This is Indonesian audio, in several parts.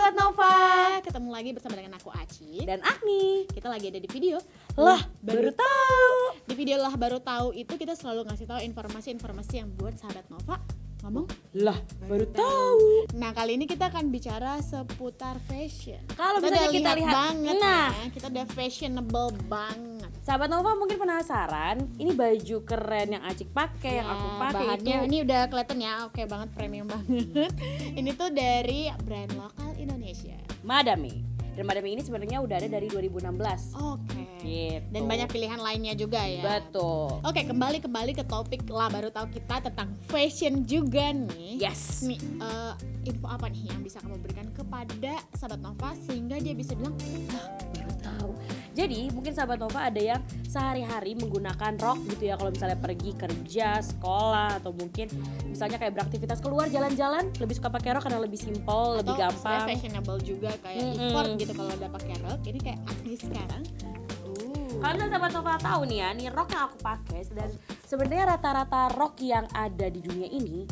Sahabat Nova, ketemu lagi bersama dengan aku Aci dan Agni. Kita lagi ada di video Lah baru tahu. Di video Lah Baru Tahu itu kita selalu ngasih tahu informasi-informasi yang buat Sahabat Nova ngomong Lah baru tahu. Nah kali ini kita akan bicara seputar fashion. Kalau Kita misalnya udah kita lihat, banget nah, ya, kita udah fashionable banget. Sahabat Nova mungkin penasaran, ini baju keren yang Acik pakai, yang aku pakai bahannya itu. ini udah kelihatan ya, oke banget, premium banget. Ini tuh dari brand lokal Indonesia. Madame. Dan Madame ini sebenarnya udah ada dari 2016. Oke. Gitu. Dan banyak pilihan lainnya juga ya. Betul. Oke, kembali ke topik Lah Baru Tahu kita tentang fashion juga nih. Yes. Nih, info apa nih yang bisa kamu berikan kepada Sahabat Nova sehingga dia bisa bilang, Baru tahu. Jadi mungkin Sahabat Nova ada yang sehari-hari menggunakan rok gitu ya, kalau misalnya pergi kerja, sekolah, atau mungkin misalnya kayak beraktivitas keluar jalan-jalan lebih suka pakai rok karena lebih simple, lebih atau gampang. fashionable juga kayak effort gitu kalau udah pakai rok. Ini kayak Agni sekarang. Kalau Sahabat Nova tahu nih ya, nih rok yang aku pakai, dan sebenarnya rata-rata rok yang ada di dunia ini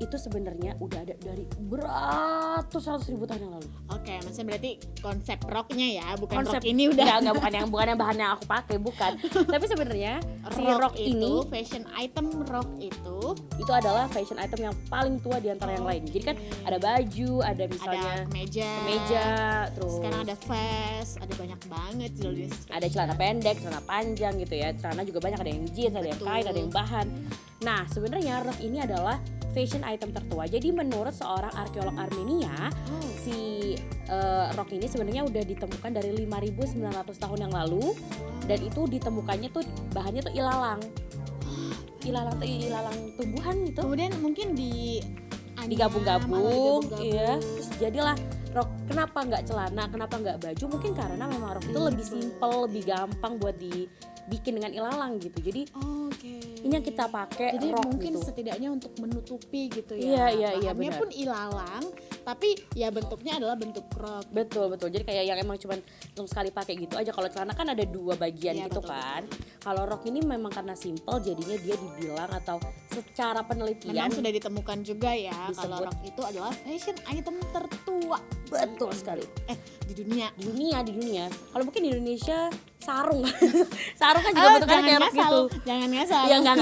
itu sebenarnya udah ada dari beratus ribu tahun yang lalu. Oke, maksudnya berarti konsep roknya ya, bukan Konsep rok ini udah. Enggak, bukan yang bahan yang aku pakai, bukan. Tapi sebenarnya si rok itu, ini, fashion item rok itu adalah fashion item yang paling tua di antara yang lain. Jadi kan ada baju, ada misalnya ada kemeja, terus sekarang ada vest, ada banyak banget jenis. ada celana pendek, celana panjang gitu ya. Celana juga banyak, ada yang jeans, ada yang kain, ada yang bahan. Nah, sebenarnya rok ini adalah fashion item tertua. Jadi menurut seorang arkeolog Armenia, si rok ini sebenarnya udah ditemukan dari 5.900 tahun yang lalu, dan itu ditemukannya tuh bahannya tuh ilalang tumbuhan gitu. Kemudian mungkin digabung-gabung, iya. Terus jadilah rok. Kenapa nggak celana? Kenapa nggak baju? Mungkin karena memang rok itu lebih simple, lebih gampang buat dibikin dengan ilalang gitu. Jadi ini yang kita pakai, jadi rok mungkin gitu. setidaknya untuk menutupi gitu ya. Iya, Bahannya benar. pun ilalang, tapi ya bentuknya adalah bentuk rok. Betul. Jadi kayak yang emang cuman langsung sekali pakai gitu aja. Kalau celana kan ada dua bagian Iya, gitu betul, kan. Kalau rok ini memang karena simple, jadinya dia dibilang atau secara penelitian Memang sudah ditemukan juga ya disebut, kalau rok itu adalah fashion item tertua. betul sekali. Di dunia. Di dunia. Kalau mungkin di Indonesia sarung. Sarung kan juga bentuknya kayak rok gitu. Jangan ngasal. Ya enggak.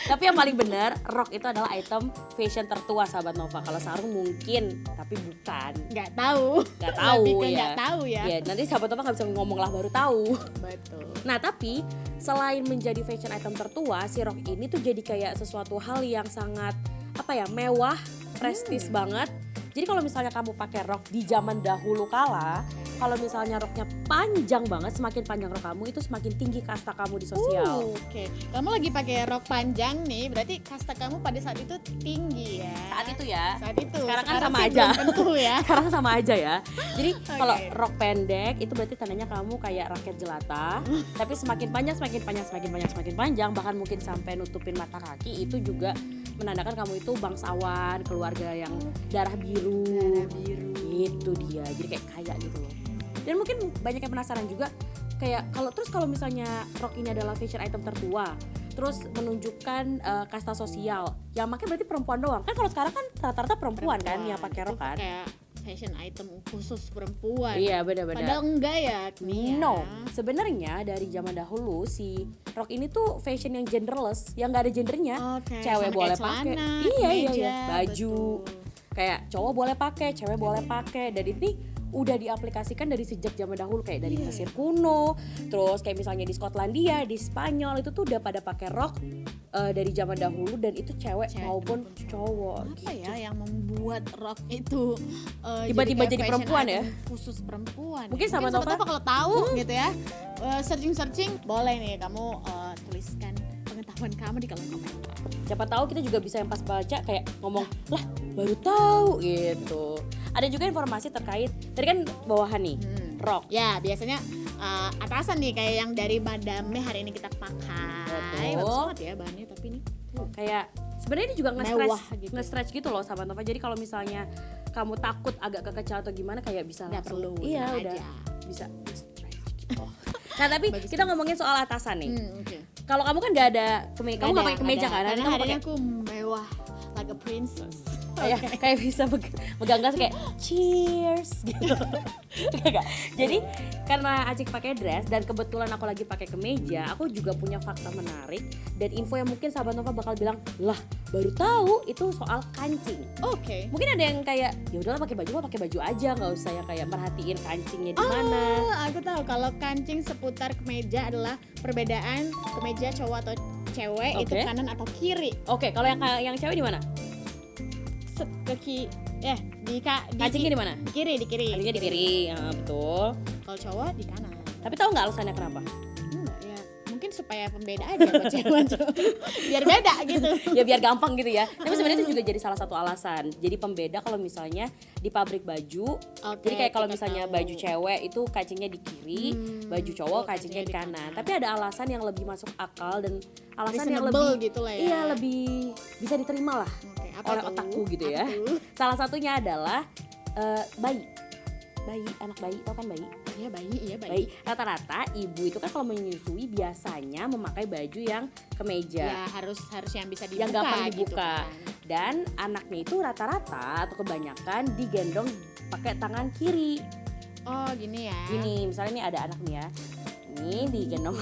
Tapi yang paling benar, rok itu adalah item fashion tertua Sahabat Nova. Kalau sarung mungkin, tapi bukan. Nggak tahu. Nggak tahu Lebih ke ya. nggak tahu ya. Ya, nanti Sahabat Nova nggak bisa ngomong lah baru tahu. Betul. Nah, tapi selain menjadi fashion item tertua, si rok ini tuh jadi kayak sesuatu hal yang sangat mewah, prestis banget. Jadi kalau misalnya kamu pakai rok di zaman dahulu kala, kalau misalnya roknya panjang banget, semakin panjang rok kamu itu semakin tinggi kasta kamu di sosial. Oke. Kamu lagi pakai rok panjang nih, berarti kasta kamu pada saat itu tinggi ya. Saat itu ya. Saat itu. Sekarang kan sama sih aja. belum tentu ya. Sekarang sama aja ya. Jadi kalau Oke. rok pendek itu berarti tandanya kamu kayak rakyat jelata. Tapi semakin panjang, bahkan mungkin sampai nutupin mata kaki, itu juga menandakan kamu itu bangsawan, keluarga yang darah biru. Itu dia. Jadi kayak kaya gitu loh. Dan mungkin banyak yang penasaran juga kayak kalau misalnya rok ini adalah fashion item tertua, terus menunjukkan kasta sosial, yang pakai berarti perempuan doang. Kan kalau sekarang kan rata-rata perempuan kan yang pakai rok kan. Kayak fashion item khusus perempuan. Iya, benar-benar. Padahal enggak ya, Agni, ya. No, sebenarnya dari zaman dahulu si rok ini tuh fashion yang genderless, yang nggak ada gendernya. Oke, Cewek sama boleh kayak pakai, celana, iya, kemeja, baju, betul. kayak cowok boleh pakai, cewek boleh pakai, dan ini udah diaplikasikan dari sejak zaman dahulu, kayak dari Mesir kuno, terus kayak misalnya di Skotlandia, di Spanyol itu tuh udah pada pakai rok dari zaman dahulu, dan itu cewek maupun cowok. Apa ya yang membuat rok itu Tiba-tiba kayak jadi fashion perempuan ya? item khusus perempuan. Mungkin Sahabat Nova kalau tahu gitu ya, searching boleh nih kamu tuliskan pengetahuan kamu di kolom komentar. Siapa tahu kita juga bisa yang pas baca kayak ngomong, lah baru tahu gitu. Ada juga informasi terkait, tadi kan bawahan nih, rok. Ya biasanya atasan nih kayak yang dari Madame hari ini kita pakai. Betul. Bagus banget ya bahannya, tapi nih Kayak sebenarnya ini juga mewah gitu. nge-stretch gitu loh Sahabat Nova. Jadi kalau misalnya kamu takut agak kekecil atau gimana, kayak bisa Nggak langsung, perlu, iya tenang udah aja. bisa nge-stretch gitu. Nah tapi kita ngomongin soal atasan nih. Oke. Kalau kamu kan nggak ada kamu nggak pakai kemeja kan? Karena Kamu hari ini pakai aku mewah like a princess. kayak bisa megang gas kayak cheers gitu. Enggak. Jadi karena Acik pakai dress dan kebetulan aku lagi pakai kemeja, aku juga punya fakta menarik dan info yang mungkin sahabat Nova bakal bilang, "Lah, baru tahu itu soal kancing." Oke. Mungkin ada yang kayak ya udahlah pakai baju mah pakai baju aja, nggak usah yang kayak merhatiin kancingnya di mana. Aku tahu kalau kancing seputar kemeja adalah perbedaan kemeja cowok atau cewek itu Oke. kanan atau kiri. Oke, kalau yang cewek di mana? Kancingnya di mana? Di kiri. Kancingnya di kiri, betul. Kalau cowok di kanan. Tapi tahu nggak alasannya kenapa? Enggak ya, mungkin supaya pembeda aja buat cewek cowok. Biar beda gitu. Ya biar gampang gitu ya. Tapi sebenarnya itu juga jadi salah satu alasan. Jadi pembeda kalau misalnya di pabrik baju. Oke, Jadi kayak kalau kita misalnya tahu. baju cewek itu kancingnya di kiri, baju cowok kancingnya di kanan. Tapi ada alasan yang lebih masuk akal dan alasan yang Reasonable lebih gitu lah ya. Iya, lebih bisa diterima lah Oke, apa oleh tuh? otakku gitu ya. Apa tuh? Salah satunya adalah bayi, anak bayi, tau kan bayi? Iya bayi. Bayi. Rata-rata ibu itu kan kalau menyusui biasanya memakai baju yang kemeja. Ya harus yang bisa dibuka. Yang gampang gitu dibuka. kan. Dan anaknya itu rata-rata atau kebanyakan digendong pakai tangan kiri. Oh gini ya. Gini, misalnya nih ada anak nih ya. Ini digendong.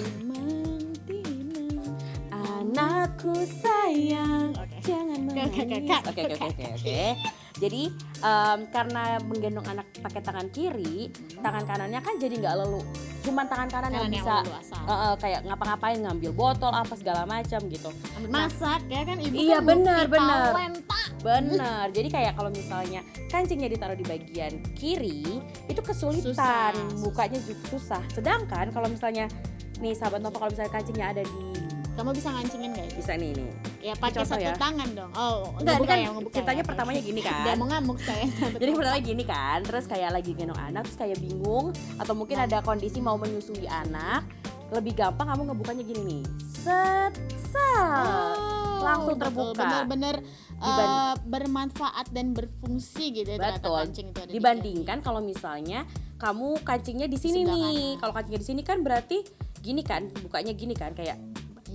Anakku sayang, Oke. jangan menangis. Oke. Jadi karena menggendong anak pakai tangan kiri, tangan kanannya kan jadi nggak lelu. Cuman tangan kanan yang Kanan yang bisa lelu asal. kayak ngapa-ngapain, ngambil botol apa segala macam gitu. Ambil masak ya kan ibu Iya, kan benar. multi-talenta. Bener, jadi kayak kalau misalnya kancingnya ditaruh di bagian kiri itu kesulitan, Susah. bukanya juga susah. Sedangkan kalau misalnya nih sahabat Nova, kalau misalnya kancingnya ada di Kamu bisa ngancingin gak? bisa nih. Ya pakai Contoh satu ya. tangan dong. Oh, Enggak, ini kan ngebuka ceritanya ya. pertamanya gini Dia kan. mau ngamuk saya. Jadi pertama gini kan, terus kayak lagi gendong anak, terus kayak bingung atau mungkin ada kondisi mau menyusui anak, lebih gampang kamu ngebukanya gini nih, set, langsung terbuka. Bener-bener Dibanding- bermanfaat dan berfungsi gitu ya ternyata Betul. kancing itu ada di Dibandingkan kalau misalnya kamu kancingnya di sini Sebelah nih, kanan. kalau kancingnya di sini kan berarti gini kan, bukanya gini kan, kayak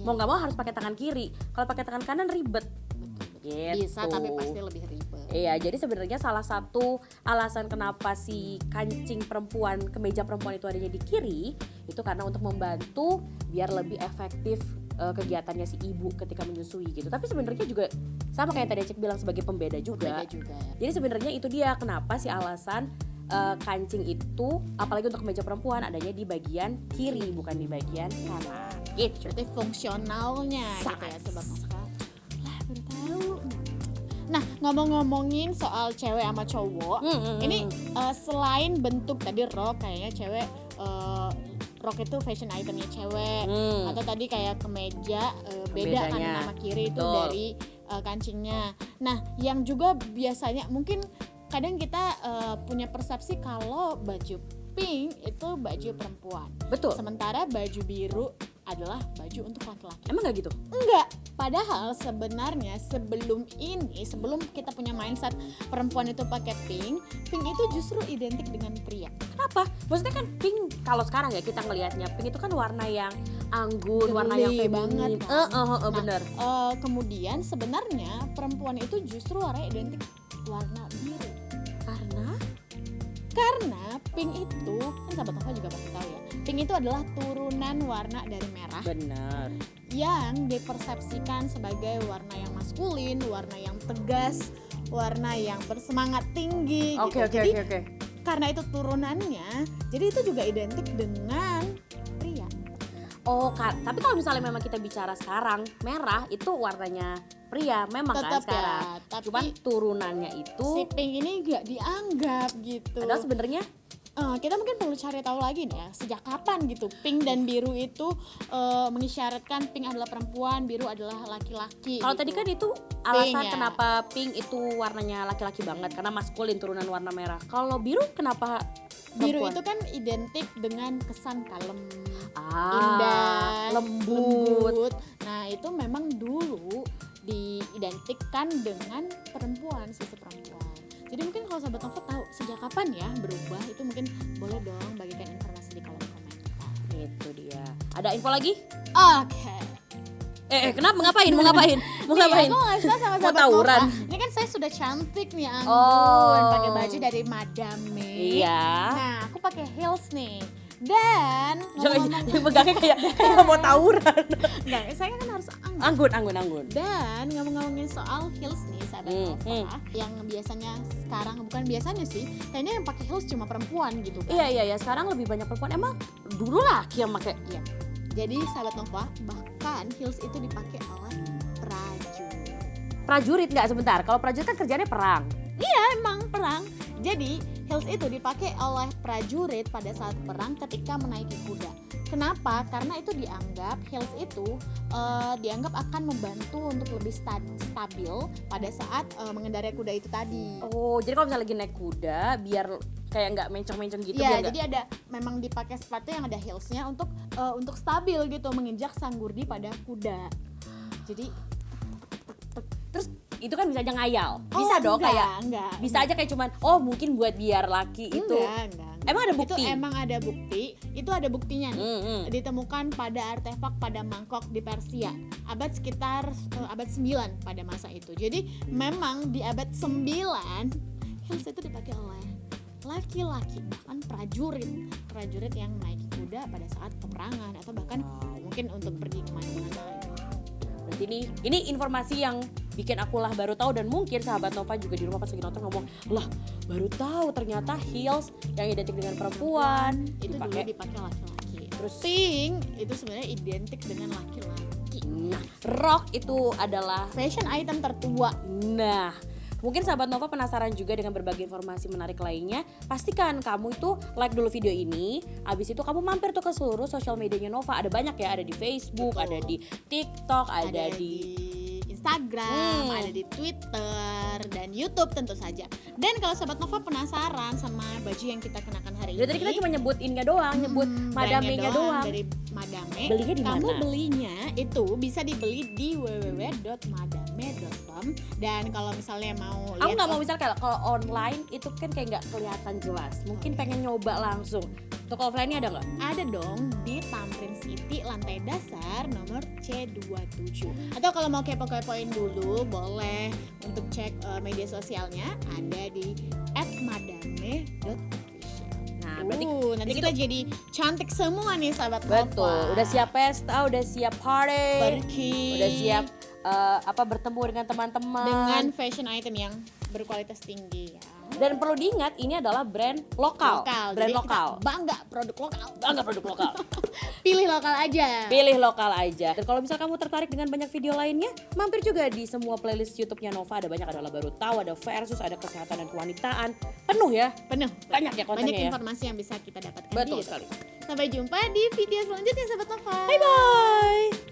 mau nggak mau harus pakai tangan kiri. Kalau pakai tangan kanan ribet. Gitu. Bisa tapi pasti lebih ribet. Iya, jadi sebenarnya salah satu alasan kenapa si kancing perempuan, kemeja perempuan itu adanya di kiri, itu karena untuk membantu biar lebih efektif kegiatannya si ibu ketika menyusui gitu. Tapi sebenarnya juga sama kayak yang tadi Cik bilang sebagai pembeda juga. Beda juga ya. Jadi sebenarnya itu dia kenapa sih alasan kancing itu apalagi untuk kemeja perempuan adanya di bagian kiri bukan di bagian kanan. Gitu. Berarti fungsionalnya gitu ya sobat Nova. Lah baru tahu. Nah ngomong-ngomongin soal cewek sama cowok, ini selain bentuk tadi rok kayaknya cewek rok itu fashion itemnya cewek atau tadi kayak kemeja beda Bedanya. kanan sama kiri itu Betul. dari kancingnya. Nah yang juga biasanya mungkin kadang kita punya persepsi kalau baju pink itu baju perempuan, Betul. sementara baju biru adalah baju untuk laki-laki. Emang nggak gitu? Enggak, padahal sebenarnya sebelum kita punya mindset perempuan itu pakai pink itu justru identik dengan pria. Kenapa? Maksudnya kan pink kalau sekarang ya kita ngelihatnya pink itu kan warna yang anggun, warna yang Girly feminin. banget kan. Bener. Kemudian sebenarnya perempuan itu justru warna identik warna biru. Karena pink itu kan sahabat Nova juga pasti tahu ya. Pink itu adalah turunan warna dari merah Bener. yang dipersepsikan sebagai warna yang maskulin, warna yang tegas, warna yang bersemangat tinggi gitu. Jadi karena itu turunannya, jadi itu juga identik dengan pria. Oh, tapi kalau misalnya memang kita bicara sekarang, merah itu warnanya pria memang kan Tetap sekarang. ya, tapi Cuman turunannya si itu pink ini gak dianggap gitu. padahal sebenarnya Kita mungkin perlu cari tahu lagi nih ya, sejak kapan gitu pink dan biru itu mengisyaratkan pink adalah perempuan, biru adalah laki-laki. kalau gitu. tadi kan itu alasan ya. kenapa pink itu warnanya laki-laki banget karena maskulin turunan warna merah. Kalau biru kenapa biru perempuan? itu kan identik dengan kesan kalem, Ah, indah, lembut. Nah itu memang dulu diidentikan dengan perempuan, sisi perempuan. Jadi mungkin kalau sahabat Nova tahu sejak kapan ya berubah, itu mungkin boleh dong bagikan informasi di kolom komentar. Itu dia. Ada info lagi? Oke. Kenapa? Mau ngapain? Mau ngapain? Nih, aku nggak suka sama Mau sahabat tawuran? Nova. Ini kan saya udah cantik nih Anggun, Oh. pakai baju dari Madame. Iya. Nah, aku pakai heels nih. Dan Jangan ngomong-ngomong, megangnya kayak mau tawuran. enggak, saya kan harus Anggun. Anggun. Dan ngomongin soal heels nih sahabat Nova, yang biasanya sekarang, bukan biasanya sih, kayaknya yang pakai heels cuma perempuan gitu kan. Iya, sekarang lebih banyak perempuan. Emang dulu laki yang pakai. Iya. Jadi sahabat Nova, bahkan heels itu dipakai oleh prajurit. Prajurit nggak sebentar. Kalau prajurit kan kerjanya perang. Iya, emang perang. Jadi heels itu dipakai oleh prajurit pada saat perang ketika menaiki kuda. Kenapa? Karena itu dianggap heels itu dianggap akan membantu untuk lebih stabil pada saat mengendarai kuda itu tadi. Oh, jadi kalau misalnya lagi naik kuda biar kayak nggak mencong-mencong gitu. Iya, biar jadi ada memang dipakai sepatu yang ada heelsnya untuk stabil gitu, menginjak sanggurdi pada kuda. Jadi terus itu kan bisa aja ngayal. Bisa dong enggak, bisa aja kayak cuman mungkin buat biar laki itu. Enggak. Emang ada bukti? Itu emang ada bukti. Itu ada buktinya nih. Ditemukan pada artefak pada mangkok di Persia. Abad sekitar abad 9 pada masa itu. Jadi memang di abad 9 heels itu dipakai oleh laki-laki, bahkan prajurit yang naik kuda pada saat peperangan atau bahkan mungkin untuk pergi kemana-mana. Berarti ini informasi yang bikin aku lah baru tahu, dan mungkin sahabat Nova juga di rumah pas lagi nonton ngomong, lah baru tahu ternyata heels yang identik dengan perempuan itu dulu dipakai laki-laki. Terus pink itu sebenarnya identik dengan laki-laki. Nah, rok itu adalah fashion item tertua. Nah, mungkin sahabat Nova penasaran juga dengan berbagai informasi menarik lainnya. Pastikan kamu itu like dulu video ini. Abis itu kamu mampir tuh ke seluruh sosial medianya Nova. Ada banyak ya, ada di Facebook, ada di TikTok, ada di Instagram, ada di Twitter dan YouTube tentu saja. Dan kalau sahabat Nova penasaran sama baju yang kita kenakan hari ini, tadi kita cuma nyebut Inga doang, nyebut Madame-nya doang. Dari Madame. Belinya di mana? Kamu belinya itu bisa dibeli di www.madame.com. Dan kalau misalnya mau Aku lihat, nggak mau misal kayak kalau online itu kan kayak nggak kelihatan jelas. Mungkin pengen nyoba langsung. Toko offline-nya ada nggak? ada dong di Tamrin City lantai dasar nomor C27. Atau kalau mau kepo-kepoin dulu boleh untuk cek media sosialnya, ada di @madame.official. Nah, berarti nanti kita jadi cantik semua nih sahabat betul. Nova. Udah siap pesta, udah siap party, Pergi. udah siap bertemu dengan teman-teman. Dengan fashion item yang berkualitas tinggi ya. Dan perlu diingat ini adalah brand lokal. Brand Jadi lokal. kita bangga produk lokal. Bangga produk lokal. Pilih lokal aja. Pilih lokal aja. Dan kalau misal kamu tertarik dengan banyak video lainnya, mampir juga di semua playlist YouTube-nya Nova. Ada banyak, adalah baru tahu, ada versus, ada kesehatan dan kewanitaan. Penuh ya. Penuh. Banyak ya kontennya Banyak ya. informasi yang bisa kita dapatkan. Betul di YouTube. sekali. Sampai jumpa di video selanjutnya sahabat Nova. Bye bye.